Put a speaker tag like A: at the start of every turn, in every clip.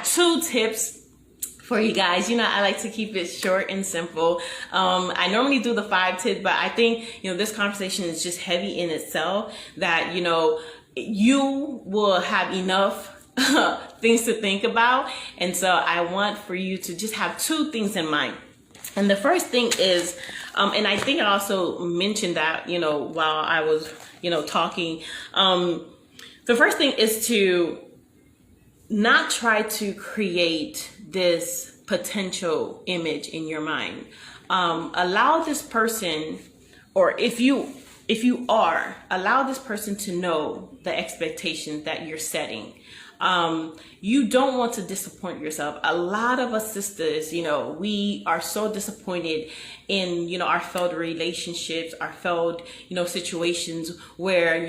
A: 2 tips for you guys. I like to keep it short and simple. I normally do the 5 tips, but I think, this conversation is just heavy in itself that, you will have enough things to think about. And so I want for you to just have 2 things in mind. And the first thing is, and I think I also mentioned that, while I was, talking, the first thing is to not try to create this potential image in your mind. Allow this person, or if you are, allow this person to know the expectations that you're setting. You don't want to disappoint yourself. A lot of us sisters, we are so disappointed in, our failed relationships, our failed, situations where,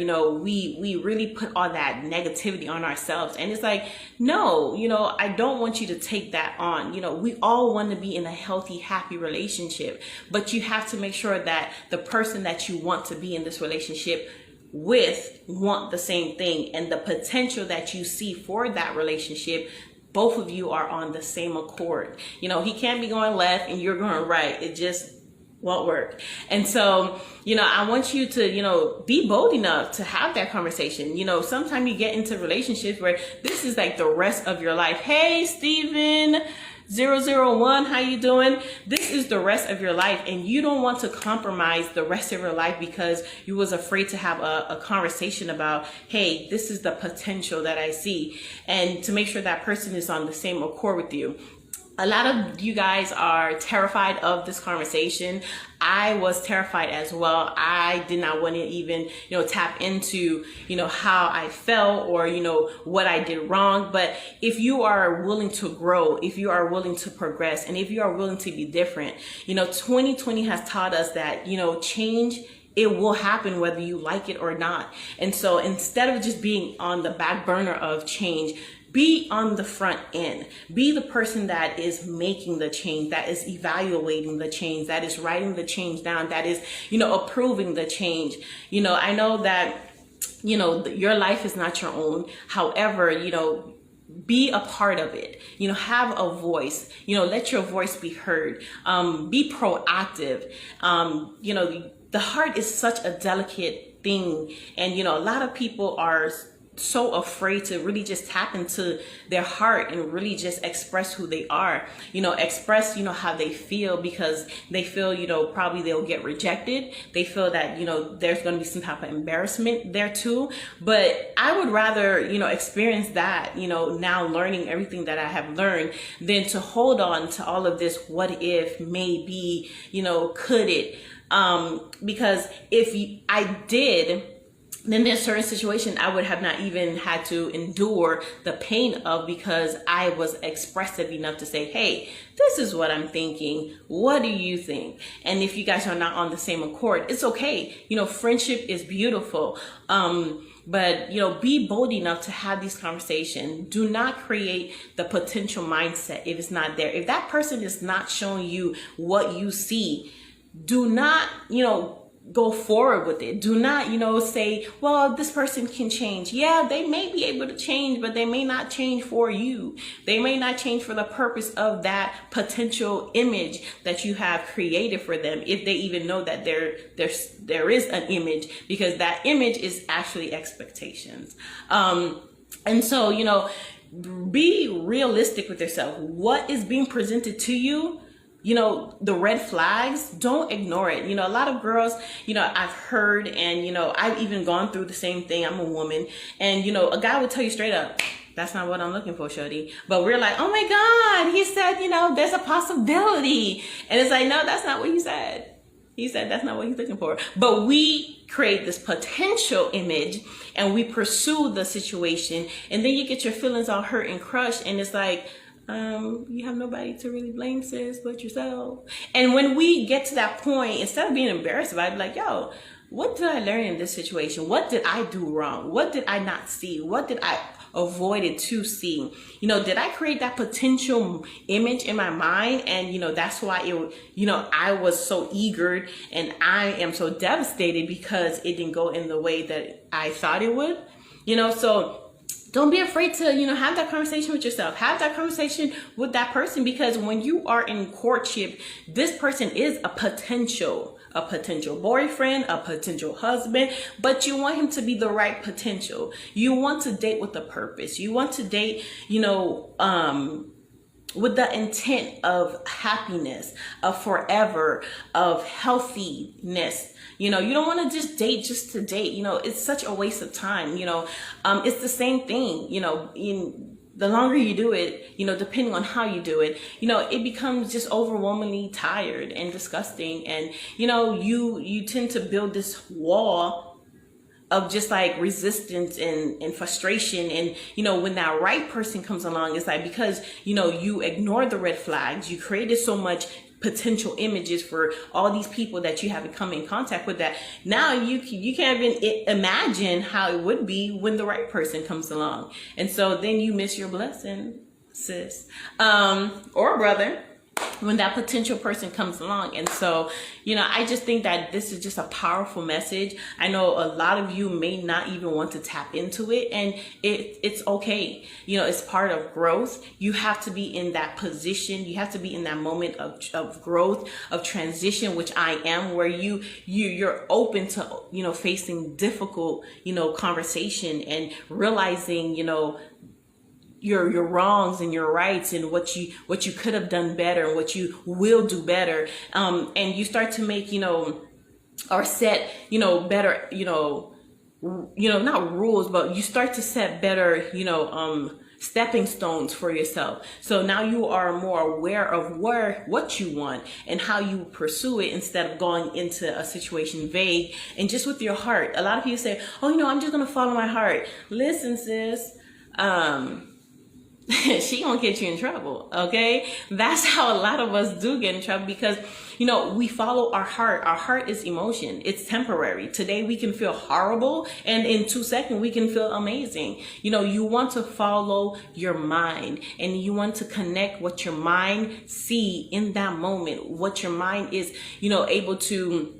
A: we really put all that negativity on ourselves. And it's like, no, I don't want you to take that on. We all want to be in a healthy, happy relationship, but you have to make sure that the person that you want to be in this relationship with want the same thing, and the potential that you see for that relationship, both of you are on the same accord. He can't be going left and you're going right. It just won't work. And so, I want you to, be bold enough to have that conversation. Sometimes you get into relationships where this is like the rest of your life. Hey, Steven 001, how you doing? This is the rest of your life, and you don't want to compromise the rest of your life because you was afraid to have a conversation about, hey, this is the potential that I see, and to make sure that person is on the same accord with you. A lot of you guys are terrified of this conversation. I was terrified as well. I did not want to even, tap into, how I felt or, what I did wrong. But if you are willing to grow, if you are willing to progress, and if you are willing to be different, 2020 has taught us that, change, it will happen whether you like it or not. And so instead of just being on the back burner of change, be on the front end. Be the person that is making the change, that is evaluating the change, that is writing the change down, that is, approving the change. I know that, your life is not your own. However, be a part of it. Have a voice. Let your voice be heard. Be proactive. The heart is such a delicate thing. And, a lot of people are so afraid to really just tap into their heart and really just express who they are, express, how they feel, because they feel, probably they'll get rejected. They feel that, there's going to be some type of embarrassment there too. But I would rather, experience that, now learning everything that I have learned, than to hold on to all of this what if, maybe, could it? Because if I did, then there's certain situation I would have not even had to endure the pain of, because I was expressive enough to say, hey, this is what I'm thinking. What do you think? And if you guys are not on the same accord, it's okay. Friendship is beautiful. But, be bold enough to have these conversations. Do not create the potential mindset if it's not there. If that person is not showing you what you see, do not, go forward with it. Do not, say, well, this person can change. Yeah, they may be able to change, but they may not change for you. They may not change for the purpose of that potential image that you have created for them, if they even know that there is an image, because that image is actually expectations. And so, be realistic with yourself. What is being presented to you, the red flags, don't ignore it. A lot of girls, I've heard, and, I've even gone through the same thing. I'm a woman, and, a guy would tell you straight up, that's not what I'm looking for, shorty. But we're like, oh my God, he said, there's a possibility. And it's like, no, that's not what he said. He said that's not what he's looking for. But we create this potential image and we pursue the situation, and then you get your feelings all hurt and crushed, and it's like, you have nobody to really blame, sis, but yourself. And when we get to that point, instead of being embarrassed about it, like, yo, what did I learn in this situation? What did I do wrong? What did I not see? What did I avoided to see? Did I create that potential image in my mind? And, that's why I was so eager, and I am so devastated because it didn't go in the way that I thought it would, so don't be afraid to, have that conversation with yourself. Have that conversation with that person, because when you are in courtship, this person is a potential boyfriend, a potential husband, but you want him to be the right potential. You want to date with a purpose. You want to date, with the intent of happiness, of forever, of healthiness. You don't want to just date just to date. It's such a waste of time. It's the same thing, the longer you do it, depending on how you do it, it becomes just overwhelmingly tired and disgusting. And, you tend to build this wall of just like resistance and frustration. And, when that right person comes along, it's like, because, you ignore the red flags, you created so much potential images for all these people that you haven't come in contact with, that now you can't even imagine how it would be when the right person comes along. And so then you miss your blessing, sis, or brother, when that potential person comes along. And so, I just think that this is just a powerful message. I know a lot of you may not even want to tap into it, and it's okay. It's part of growth. You have to be in that position. You have to be in that moment of growth, of transition, which I am, where you're open to, facing difficult, conversation, and realizing, your wrongs and your rights, and what you could have done better, and what you will do better. And you start to make, or set, better, not rules, but you start to set better, stepping stones for yourself. So now you are more aware of what you want and how you pursue it, instead of going into a situation vague and just with your heart. A lot of people say, oh, I'm just going to follow my heart. Listen, sis, she gonna get you in trouble. Okay, that's how a lot of us do get in trouble, because we follow our heart. Our heart is emotion. It's temporary. Today we can feel horrible, and in 2 seconds we can feel amazing. You want to follow your mind, and you want to connect what your mind see in that moment, what your mind is able to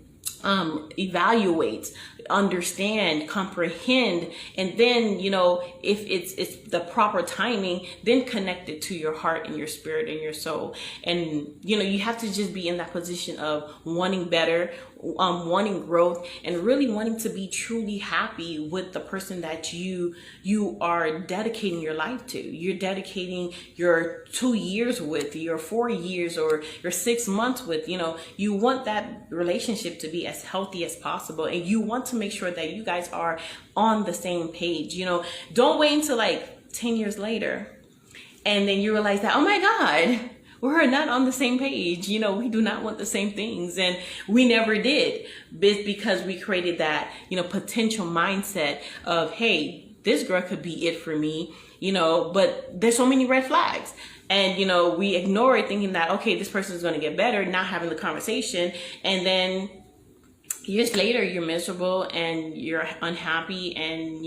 A: evaluate, understand, comprehend. And then if it's the proper timing, then connect it to your heart and your spirit and your soul. And you have to just be in that position of wanting better, wanting growth, and really wanting to be truly happy with the person that you are dedicating your life to. You're dedicating your 2 years with, your 4 years, or your 6 months with. You want that relationship to be as healthy as possible, and you want to make sure that you guys are on the same page. Don't wait until like 10 years later and then you realize that, oh my God, we're not on the same page. We do not want the same things, and we never did. It's because we created that, potential mindset of, hey, this girl could be it for me, but there's so many red flags. And, we ignore it, thinking that, okay, this person is going to get better, not having the conversation. And then years later, you're miserable and you're unhappy, and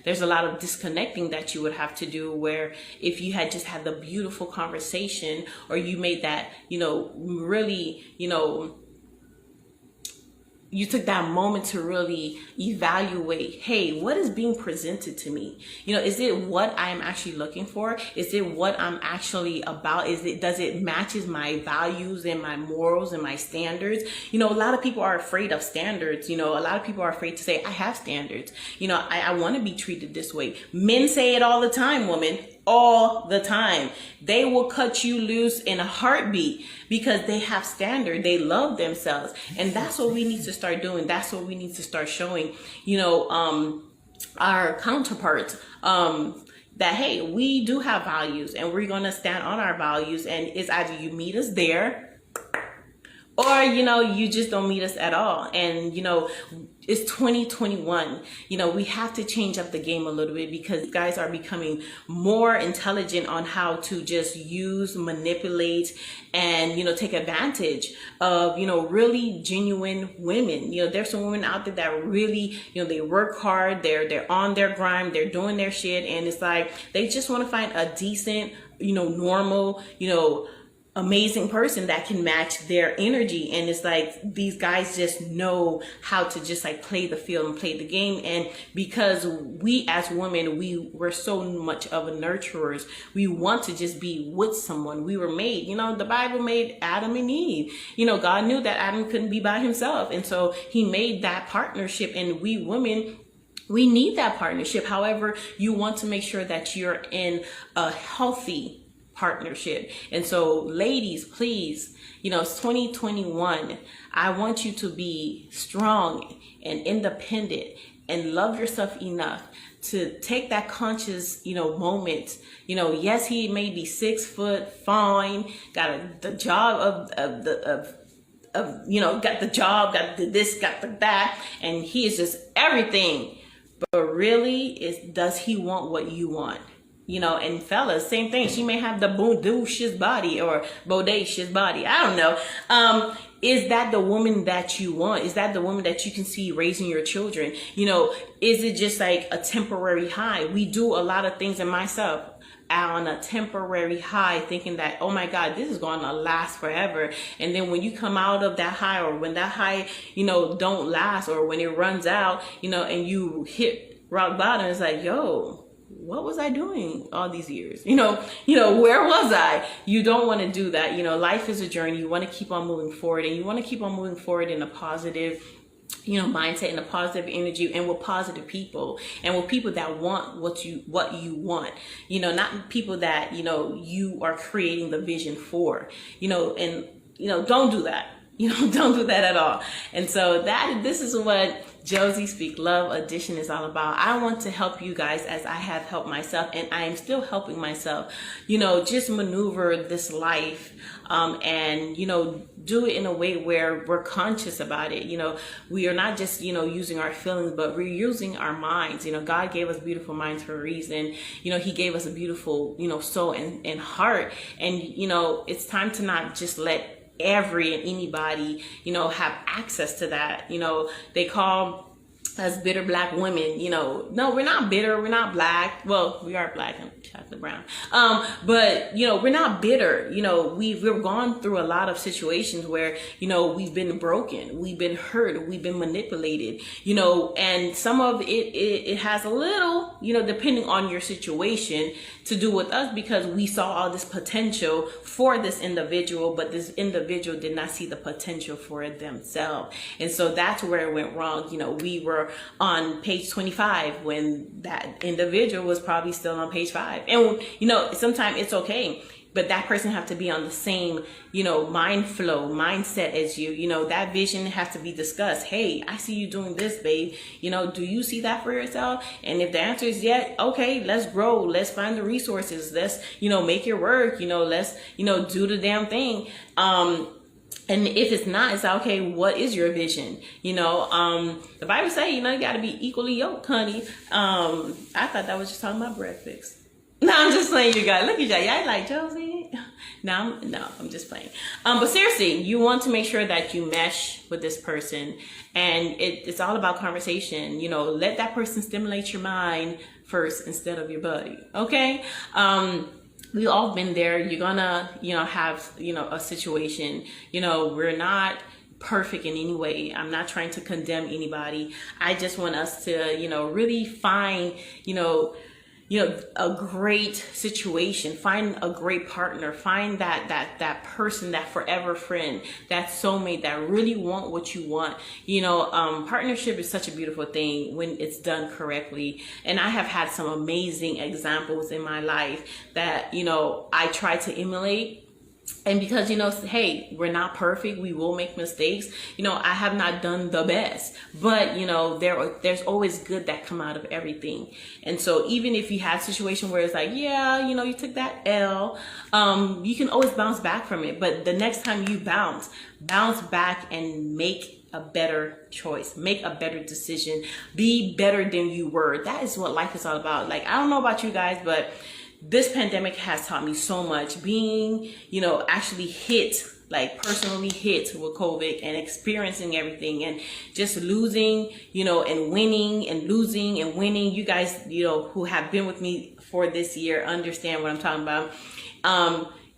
A: there's a lot of disconnecting that you would have to do, where if you had just had the beautiful conversation, or you made that really you took that moment to really evaluate, hey, what is being presented to me? Is it what I'm actually looking for? Is it what I'm actually about? Does it matches my values and my morals and my standards? A lot of people are afraid of standards. A lot of people are afraid to say, I have standards. I want to be treated this way. Men say it all the time, woman. All the time. They will cut you loose in a heartbeat because they have standard. They love themselves. And that's what we need to start doing. That's what we need to start showing, our counterparts, that, hey, we do have values, and we're going to stand on our values. And it's either you meet us there, or, you just don't meet us at all. And, it's 2021. We have to change up the game a little bit, because guys are becoming more intelligent on how to just use, manipulate, and, take advantage of, really genuine women. There's some women out there that really, they work hard. They're on their grind. They're doing their shit. And it's like, they just want to find a decent, normal, amazing person that can match their energy. And it's like these guys just know how to just like play the field and play the game. And because we as women, we're so much of a nurturers, we want to just be with someone. We were made, the Bible made Adam and Eve. God knew that Adam couldn't be by himself, and so he made that partnership. And we women, we need that partnership. However, you want to make sure that you're in a healthy partnership. And so ladies, please, it's 2021. I want you to be strong and independent and love yourself enough to take that conscious, moment. Yes, he may be 6 foot, fine, got the job got the job, got the this, got the that, and he is just everything. But really, does he want what you want? And fellas, same thing. She may have the bodacious body or bodacious body. I don't know. Is that the woman that you want? Is that the woman that you can see raising your children? Is it just like a temporary high? We do a lot of things in myself on a temporary high, thinking that, oh my God, this is going to last forever. And then when you come out of that high, or when that high, don't last, or when it runs out, and you hit rock bottom, it's like, yo, what was I doing all these years? Where was I? You don't want to do that. Life is a journey. You want to keep on moving forward, and you want to keep on moving forward in a positive, mindset and a positive energy, and with positive people, and with people that want what you want, not people that, you are creating the vision for, and, don't do that. Don't do that at all. And so this is what Josie Speak Love edition is all about. I want to help you guys as I have helped myself, and I am still helping myself, just maneuver this life, and, do it in a way where we're conscious about it. We are not just, using our feelings, but we're using our minds. God gave us beautiful minds for a reason. He gave us a beautiful, soul and heart. And, it's time to not just let every and anybody, have access to that. They call us bitter black women. No, we're not bitter. We're not black. Well, we are black and chocolate brown. But, we're not bitter. We've gone through a lot of situations where, we've been broken, we've been hurt, we've been manipulated, and some of it has a little, depending on your situation, to do with us, because we saw all this potential for this individual, but this individual did not see the potential for it themselves. And so that's where it went wrong. We were on page 25 when that individual was probably still on page 5. And, sometimes it's okay, but that person have to be on the same, mindset as you. That vision has to be discussed. Hey, I see you doing this, babe. Do you see that for yourself? And if the answer is yeah, okay, let's grow. Let's find the resources. Let's, make it work. Let's, do the damn thing. And if it's not, it's like, okay, what is your vision? The Bible say, you got to be equally yoked, honey. I thought that was just talking about breakfast. No, I'm just playing, you guys. Look at y'all. Y'all like Josie? No, I'm just playing. But seriously, you want to make sure that you mesh with this person, and it's all about conversation. Let that person stimulate your mind first instead of your body. Okay. We all been there. You're gonna, have, a situation, we're not perfect in any way. I'm not trying to condemn anybody. I just want us to, really find, a great situation, find a great partner, find that person, that forever friend, that soulmate that really want what you want. Partnership is such a beautiful thing when it's done correctly. And I have had some amazing examples in my life that, I try to emulate. And because, hey, we're not perfect. We will make mistakes. I have not done the best, but, there's always good that come out of everything. And so even if you have a situation where it's like, yeah, you took that L, you can always bounce back from it. But the next time you bounce back and make a better choice, make a better decision, be better than you were. That is what life is all about. Like, I don't know about you guys, but this pandemic has taught me so much. Being, actually personally hit with COVID and experiencing everything and just losing, and winning and losing and winning. You guys, who have been with me for this year understand what I'm talking about.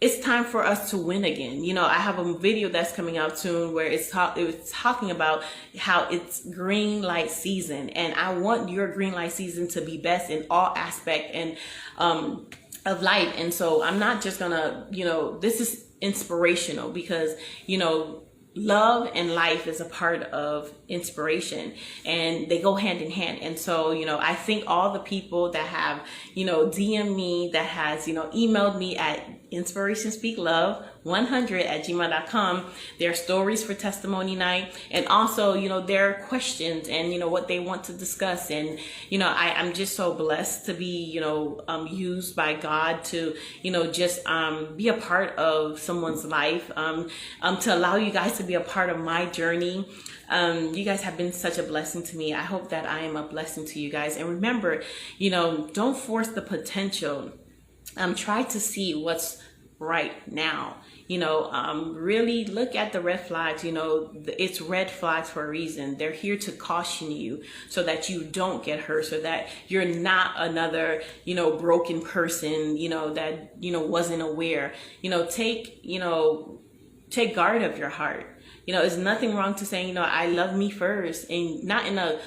A: it's time for us to win again. You know, I have a video that's coming out soon where it's talking about how it's green light season, and I want your green light season to be best in all aspect and of life. And so I'm not just gonna, you know, this is inspirational because, you know, love and life is a part of inspiration, and they go hand in hand. And so, you know, I think all the people that have, you know, DM me, that has, you know, emailed me at inspirationspeaklove100@gmail.com, their stories for testimony night, and also, you know, their questions and, you know, what they want to discuss. And, you know, I'm just so blessed to be, you know, used by God to, you know, just be a part of someone's life, to allow you guys to be a part of my journey. You guys have been such a blessing to me. I hope that I am a blessing to you guys. And remember, you know, don't force the potential. Try to see what's right now. You know, really look at the red flags. You know, it's red flags for a reason. They're here to caution you so that you don't get hurt, so that you're not another, you know, broken person, you know, that, you know, wasn't aware. You know, take guard of your heart. You know, there's nothing wrong to saying, you know, I love me first, and not in a,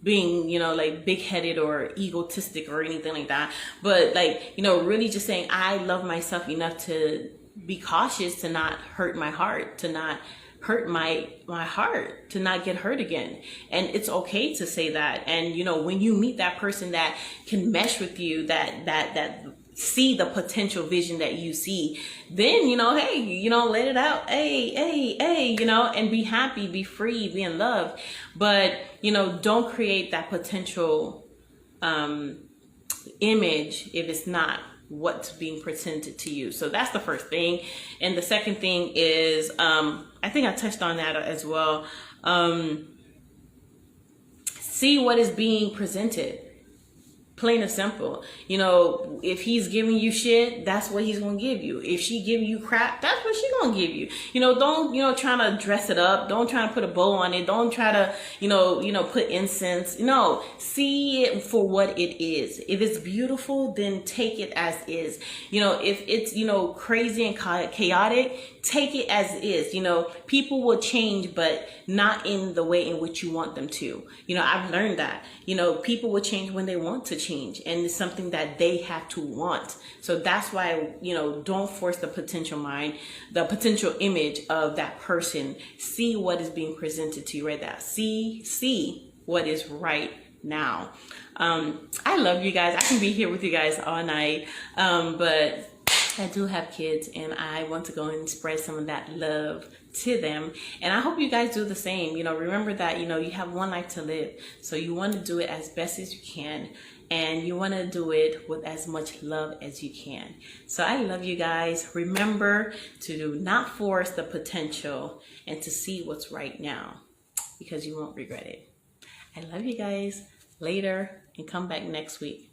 A: being, you know, like big-headed or egotistic or anything like that. But like, you know, really just saying, I love myself enough to be cautious to not hurt my heart, to not hurt my heart, to not get hurt again. And it's okay to say that. And, you know, when you meet that person that can mesh with you, that see the potential vision that you see, then, you know, hey, you know, let it out. Hey, you know, and be happy, be free, be in love. But, you know, don't create that potential image if it's not what's being presented to you. So that's the first thing. And the second thing is, I think I touched on that as well. See what is being presented. Plain and simple. You know, if he's giving you shit, that's what he's gonna give you. If she giving you crap, that's what she gonna give you. You know, don't, you know, try to dress it up. Don't try to put a bow on it. Don't try to, you know, put incense. No, see it for what it is. If it's beautiful, then take it as is. You know, if it's, you know, crazy and chaotic, take it as is. You know, people will change, but not in the way in which you want them to. You know, I've learned that. You know, people will change when they want to change, and it's something that they have to want. So that's why, you know, don't force the potential mind, the potential image of that person. See what is being presented to you right now. See what is right now. I love you guys. I can be here with you guys all night, but I do have kids, and I want to go and spread some of that love to them. And I hope you guys do the same. You know, remember that, you know, you have one life to live. So you want to do it as best as you can, and you want to do it with as much love as you can. So I love you guys. Remember to do not force the potential, and to see what's right now, because you won't regret it. I love you guys. Later, and come back next week.